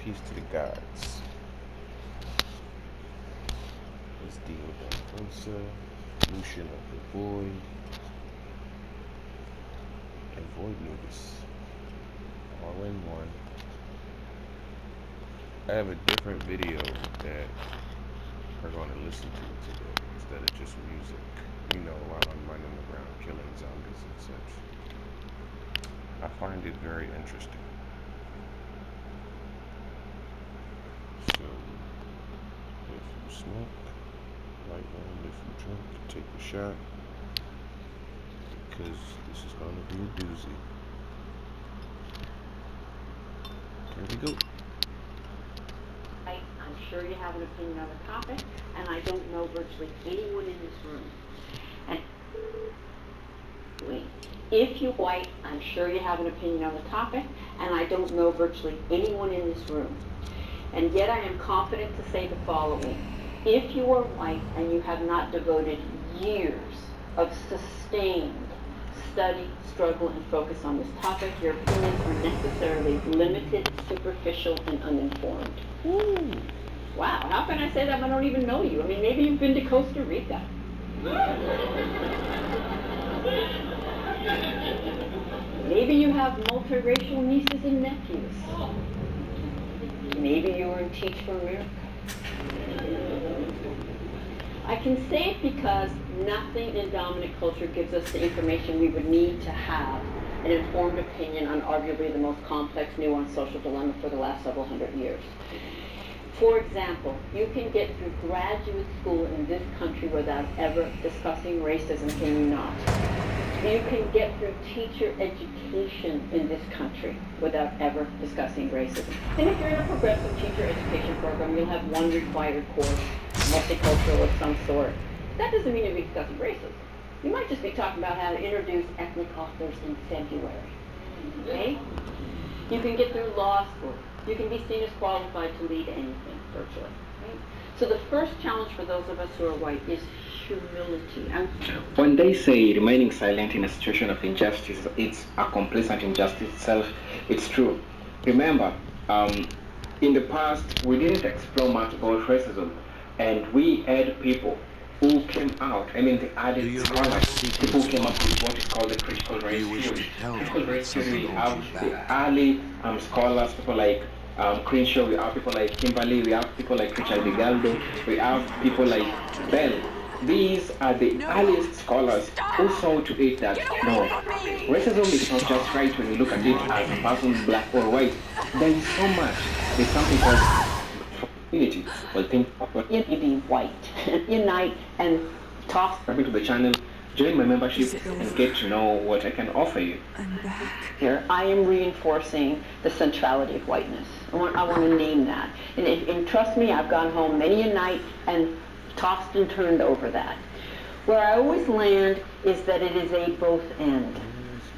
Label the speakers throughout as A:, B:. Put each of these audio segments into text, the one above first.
A: Peace to the gods. Let's deal with Ursa, Lucian of the Void, and Void Notice. All in one. I have a different video that we're going to listen to today instead of just music. You know, while I'm running around killing zombies and such. I find it very interesting. So, if you smoke, light one. If you drink, take a shot. Because this is going to be a doozy. Here we go.
B: I'm sure you have an opinion on the topic, and I don't know virtually anyone in this room. And if you're white, I'm sure you have an opinion on the topic, and I don't know virtually anyone in this room. And yet I am confident to say the following. If you are white and you have not devoted years of sustained study, struggle, and focus on this topic, your opinions are necessarily limited, superficial, and uninformed. Ooh. Wow, how can I say that if I don't even know you? I mean, maybe you've been to Costa Rica. Maybe you have multiracial nieces and nephews. Maybe you were in Teach for America. I can say it because nothing in dominant culture gives us the information we would need to have an informed opinion on arguably the most complex, nuanced social dilemma for the last several hundred years. For example, you can get through graduate school in this country without ever discussing racism, can you not? You can get through teacher education in this country without ever discussing racism. And if you're in a progressive teacher education program, you'll have one required course, multicultural of some sort. That doesn't mean you'll be discussing racism. You might just be talking about how to introduce ethnic authors in February. Okay? You can get through law school. You can be seen as qualified to lead anything, virtually. Right? So the first challenge for those of us who are white is humility.
C: When they say remaining silent in a situation of injustice, it's a complacent injustice itself, it's true. Remember, in the past, we didn't explore much about racism, and we had people who came out, I mean the early scholars, people who came up with what is called the critical race theory. Critical race theory, we have the early scholars, people like Crenshaw, we have people like Kimberly, we have people like Richard Bigaldo, we have people like Bell. These are the earliest scholars who saw to it that, no, racism is not just right when you look at it as a person black or white. There is so much. There's something called unity. Well, think
B: you be white, unite, and toss
C: to the channel, join my membership, and get to know what I can offer you.
D: I'm back.
B: Here, I am reinforcing the centrality of whiteness. I want to name that. And trust me, I've gone home many a night and tossed and turned over that. Where I always land is that it is a both and,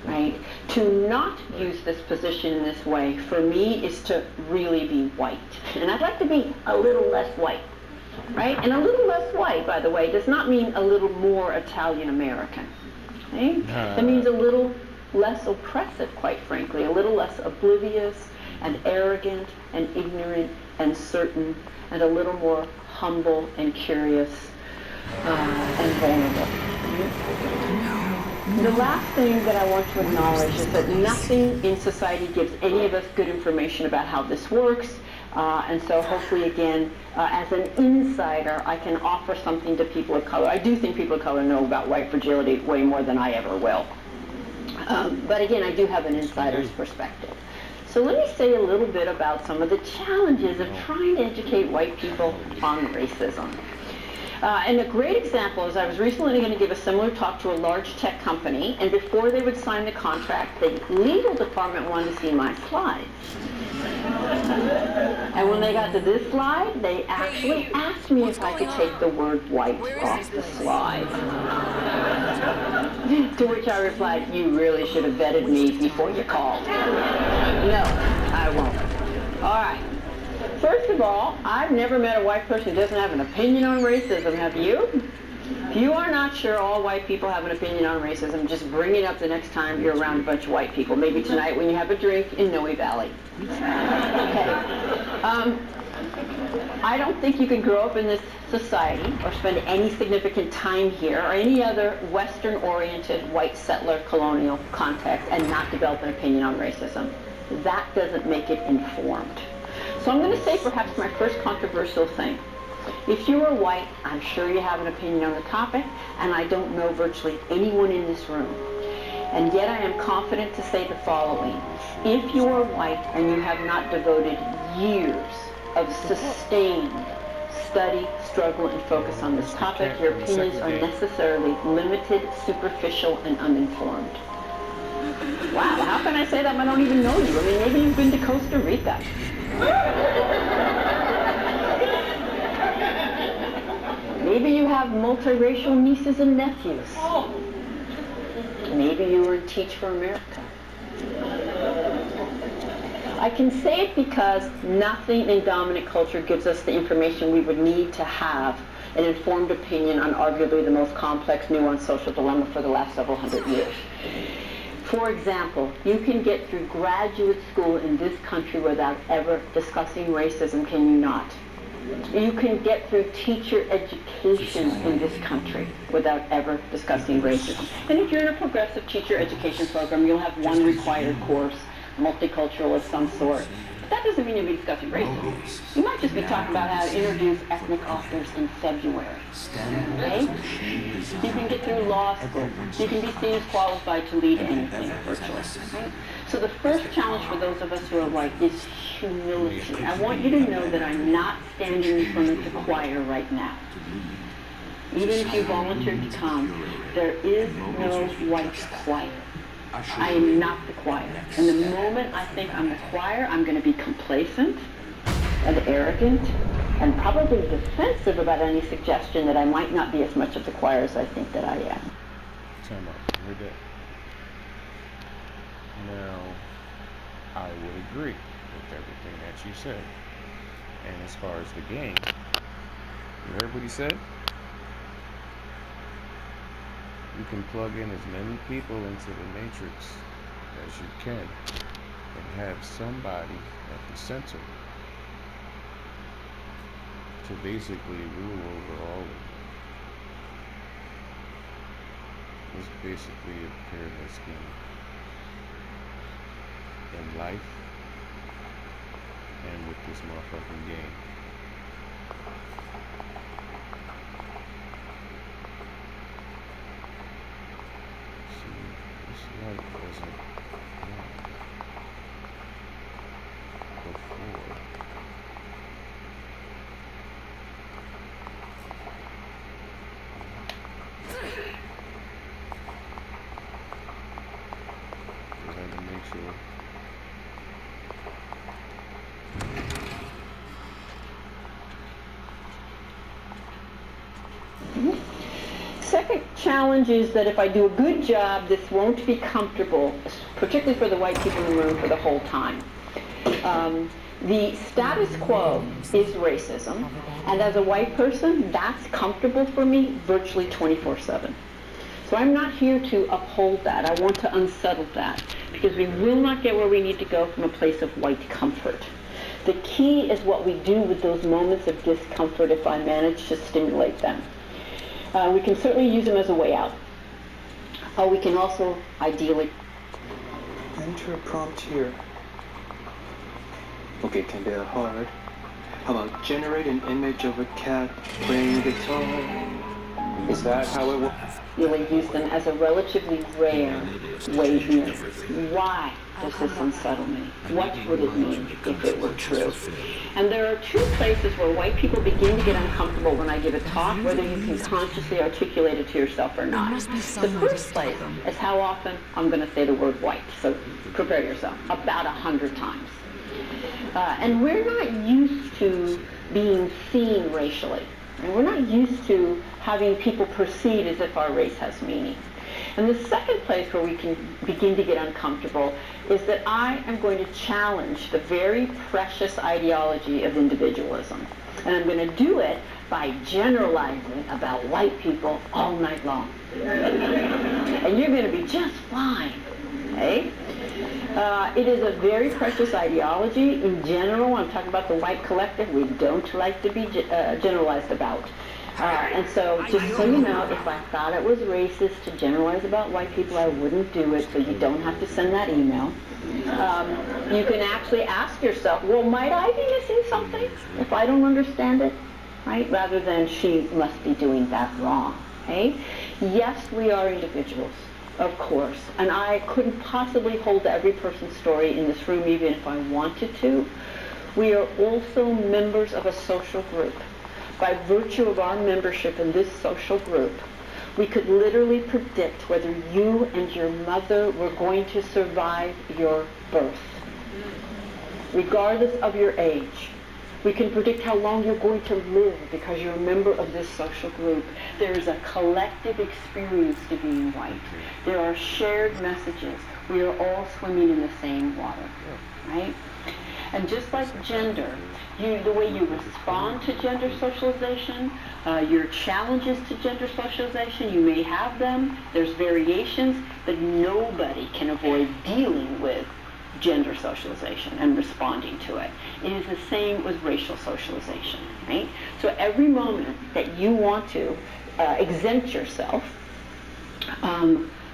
B: right? To not use this position in this way, for me, is to really be white. And I'd like to be a little less white, right? And a little less white, by the way, does not mean a little more Italian-American, okay? That means a little less oppressive, quite frankly, a little less oblivious and arrogant and ignorant and certain, and a little more humble and curious and vulnerable. The last thing that I want to acknowledge is that nothing in society gives any of us good information about how this works, and so hopefully, again, as an insider, I can offer something to people of color. I do think people of color know about white fragility way more than I ever will. But again, I do have an insider's perspective. So let me say a little bit about some of the challenges of trying to educate white people on racism. And a great example is I was recently going to give a similar talk to a large tech company, and before they would sign the contract, the legal department wanted to see my slides. And when they got to this slide, they actually asked me if I could take the word white off the slide. To which I replied, you really should have vetted me before you called. No, I won't. All right. First of all, I've never met a white person who doesn't have an opinion on racism, have you? If you are not sure all white people have an opinion on racism, just bring it up the next time you're around a bunch of white people. Maybe tonight when you have a drink in Noe Valley. Okay. I don't think you can grow up in this society or spend any significant time here or any other Western-oriented white settler colonial context and not develop an opinion on racism. That doesn't make it informed. So I'm going to say perhaps my first controversial thing. If you are white, I'm sure you have an opinion on the topic, and I don't know virtually anyone in this room. And yet I am confident to say the following. If you are white and you have not devoted years of sustained study, struggle, and focus on this topic, your opinions are necessarily limited, superficial, and uninformed. Wow, how can I say that when I don't even know you? I mean, maybe you've been to Costa Rica. Maybe you have multiracial nieces and nephews. Maybe you were in Teach for America. I can say it because nothing in dominant culture gives us the information we would need to have an informed opinion on arguably the most complex, nuanced social dilemma for the last several hundred years. For example, you can get through graduate school in this country without ever discussing racism, can you not? You can get through teacher education in this country without ever discussing racism. And if you're in a progressive teacher education program, you'll have one required course, multicultural of some sort. But that doesn't mean you'll be discussing racism. You might just be talking about how to introduce ethnic authors in February. Okay? You can get through law school. You can be seen as qualified to lead anything virtually. Right? So the first challenge for those of us who are white is humility. I want you to know that I'm not standing in front of the choir right now. Even if you volunteered to come, there is no white choir. I am not the choir. And the moment I think I'm the choir, I'm going to be complacent and arrogant and probably defensive about any suggestion that I might not be as much of the choir as I think that I am.
A: Time out. Heard that? Now, I would agree with everything that you said. And as far as the game, you heard what he said? You can plug in as many people into the matrix as you can and have somebody at the center to basically rule over all of them. It's basically a pyramid scheme in life and with this motherfucking game. Light wasn't on before. I had to make sure.
B: Second challenge is that if I do a good job, this won't be comfortable, particularly for the white people in the room, for the whole time. The status quo is racism, and as a white person, that's comfortable for me virtually 24/7. So I'm not here to uphold that. I want to unsettle that, because we will not get where we need to go from a place of white comfort. The key is what we do with those moments of discomfort if I manage to stimulate them. We can certainly use them as a way out. We can also, ideally...
D: Enter a prompt here. Okay, can be hard. How about generate an image of a cat playing guitar? Is that how it works?
B: Really use them as a relatively rare way in. Why does this unsettle me? What would it mean if it were true? And there are two places where white people begin to get uncomfortable when I give a talk, whether you can consciously articulate it to yourself or not. The first place is how often I'm going to say the word white. So prepare yourself. About 100 times. And we're not used to being seen racially. And we're not used to having people perceive as if our race has meaning. And the second place where we can begin to get uncomfortable is that I am going to challenge the very precious ideology of individualism. And I'm going to do it by generalizing about white people all night long. And you're going to be just fine. Okay? It is a very precious ideology. In general, I'm talking about the white collective, we don't like to be generalized about. And so, just so you know, if I thought it was racist to generalize about white people, I wouldn't do it, so you don't have to send that email. You can actually ask yourself, well, might I be missing something if I don't understand it? Right? Rather than she must be doing that wrong. Okay? Yes, we are individuals. Of course. And I couldn't possibly hold every person's story in this room even if I wanted to. We are also members of a social group. By virtue of our membership in this social group, we could literally predict whether you and your mother were going to survive your birth. Regardless of your age. We can predict how long you're going to live because you're a member of this social group. There is a collective experience to being white. There are shared messages. We are all swimming in the same water, right? And just like gender, the way you respond to gender socialization, your challenges to gender socialization, you may have them. There's variations, but nobody can avoid dealing with gender socialization and responding to it. It is the same with racial socialization, right? So every moment that you want to exempt yourself,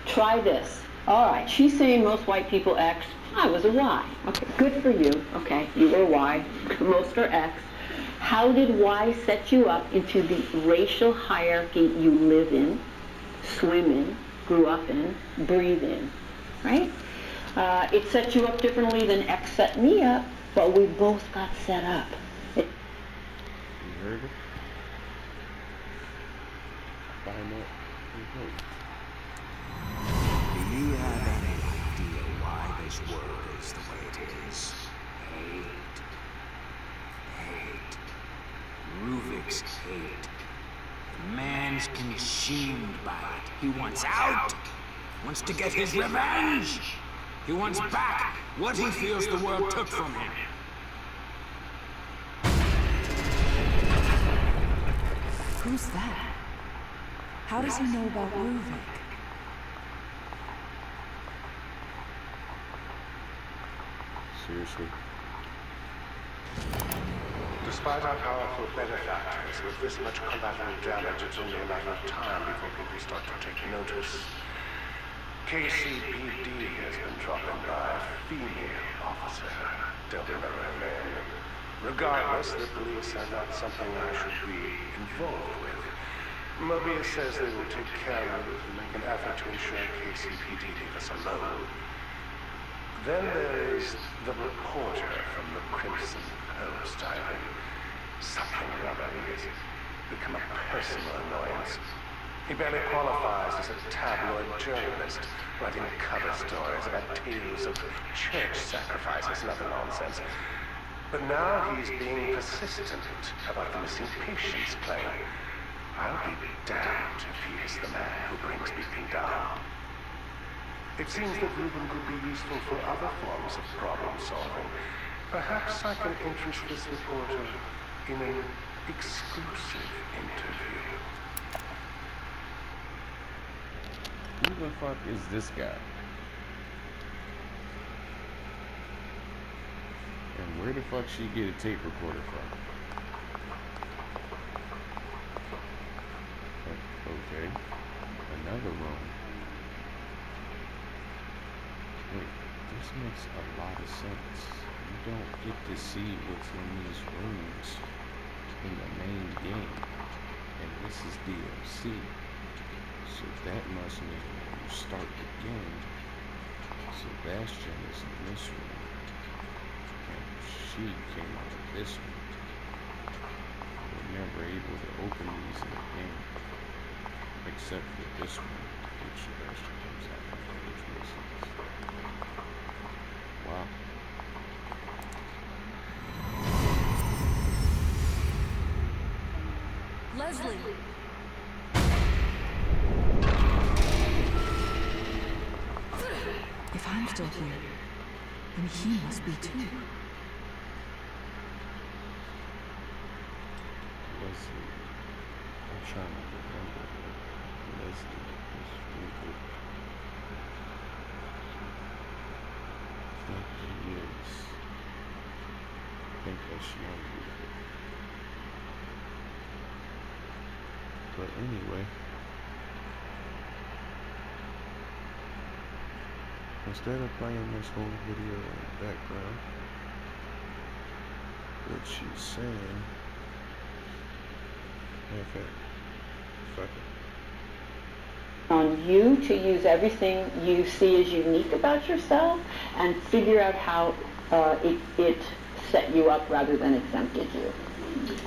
B: try this. All right, she's saying most white people X. I was a Y. Okay, good for you. Okay, you were Y. Most are X. How did Y set you up into the racial hierarchy you live in, swim in, grew up in, breathe in, right? It set you up differently than X set me up, but we both got set up.
A: You heard it? Find out.
E: Do you have any idea why this world is the way it is? Hate. Ruvik's hate. The man's consumed by it. He wants out. Wants to get his revenge. He wants back what he feels the world took from him.
F: Who's that? How does he know about Ruvik?
A: Seriously?
G: Despite our powerful benefactors, with this much collateral damage, it's only a matter of time before people start to take notice. KCPD has been dropping by a female officer. Don't remember her name. Regardless, the police are not something I should be involved with. Mobius says they will take care of it and make an effort to ensure KCPD leave us alone. Then there is the reporter from the Crimson Post. Something or other he has become a personal annoyance. He barely qualifies as a tabloid journalist, writing cover stories about tales of church sacrifices and other nonsense. But now he's being persistent about the missing patients claim. I'll be damned if he is the man who brings beating down. It seems that Reuben could be useful for other forms of problem solving. Perhaps I can interest this reporter in an exclusive interview.
A: Who the fuck is this guy? And where the fuck she get a tape recorder from? Okay. Another room. Wait, this makes a lot of sense. You don't get to see what's in these rooms in the main game. And this is DLC. So that must mean when you start the game, Sebastian is in this room, and she came out of this one. We're never able to open these in the game, except for this one, which Sebastian comes out of, which makes sense. Wow.
F: Leslie! If I'm still here, then he must be too.
A: Leslie. trying to remember Leslie was Rupert. I think he is. I think that's young Rupert. But anyway, instead of playing this whole video in the background, what she's saying, in fact, fuck it.
B: On you to use everything you see as unique about yourself and figure out how it set you up rather than exempted you.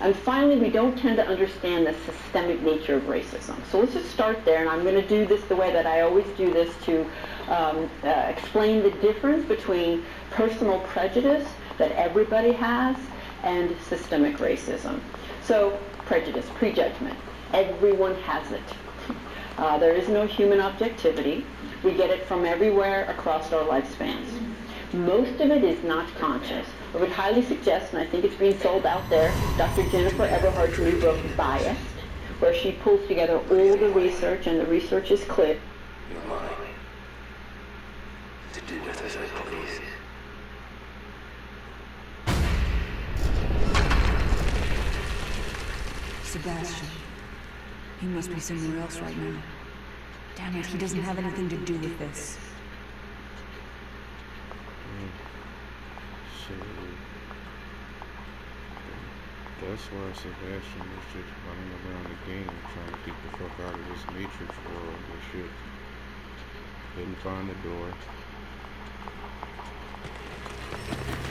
B: And finally, we don't tend to understand the systemic nature of racism. So let's just start there, and I'm going to do this the way that I always do this to explain the difference between personal prejudice that everybody has and systemic racism. So prejudice, prejudgment, everyone has it. There is no human objectivity. We get it from everywhere across our lifespans. Most of it is not conscious. I would highly suggest, and I think it's being sold out there, Dr. Jennifer Everhart's new book, Biased, where she pulls together all the research, and the research is clear.
G: You're mine. To do with as I please.
F: Sebastian. He must be somewhere else right now. Damn it, he doesn't have anything to do with this.
A: So that's why Sebastian was just running around the game trying to get the fuck out of this Matrix world and shit. Couldn't find the door.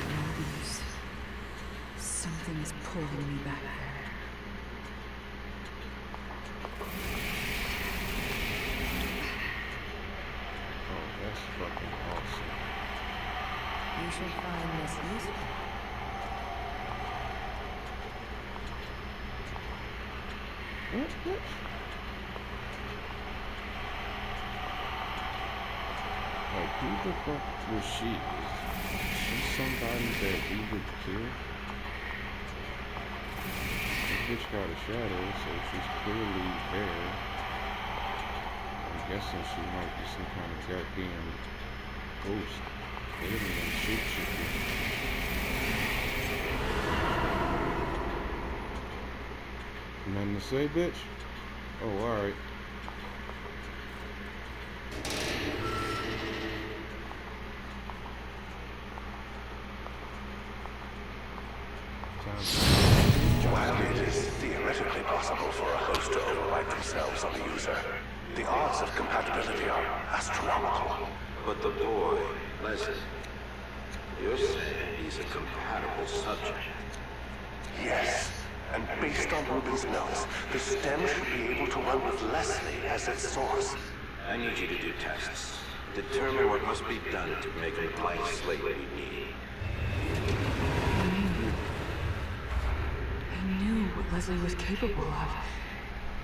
F: Morbius. Something is pulling me back there.
A: Oh, that's fucking awesome.
F: You should find this useful.
A: What? Like, who the fuck was she? Is she somebody that we would kill? This bitch got a shadow, so she's clearly there. I'm guessing she might be some kind of goddamn ghost. Alien shapeshifter. Nothing to say, bitch? Oh, alright.
G: While it is theoretically possible for a host to overwrite themselves on the user, the odds of compatibility are astronomical.
E: But the boy, Leslie, you're saying he's a compatible subject.
G: Yes, and based on Rubin's notes, the stem should be able to run with Leslie as its source.
E: I need you to do tests. Determine what must be done to make him the blank slate we need.
F: He knew what Leslie was capable of.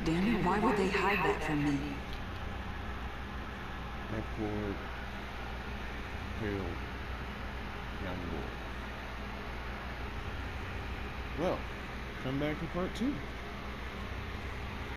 F: Damn it, why would they hide that from me?
A: That poor, pale, young boy. Well, come back in part 2.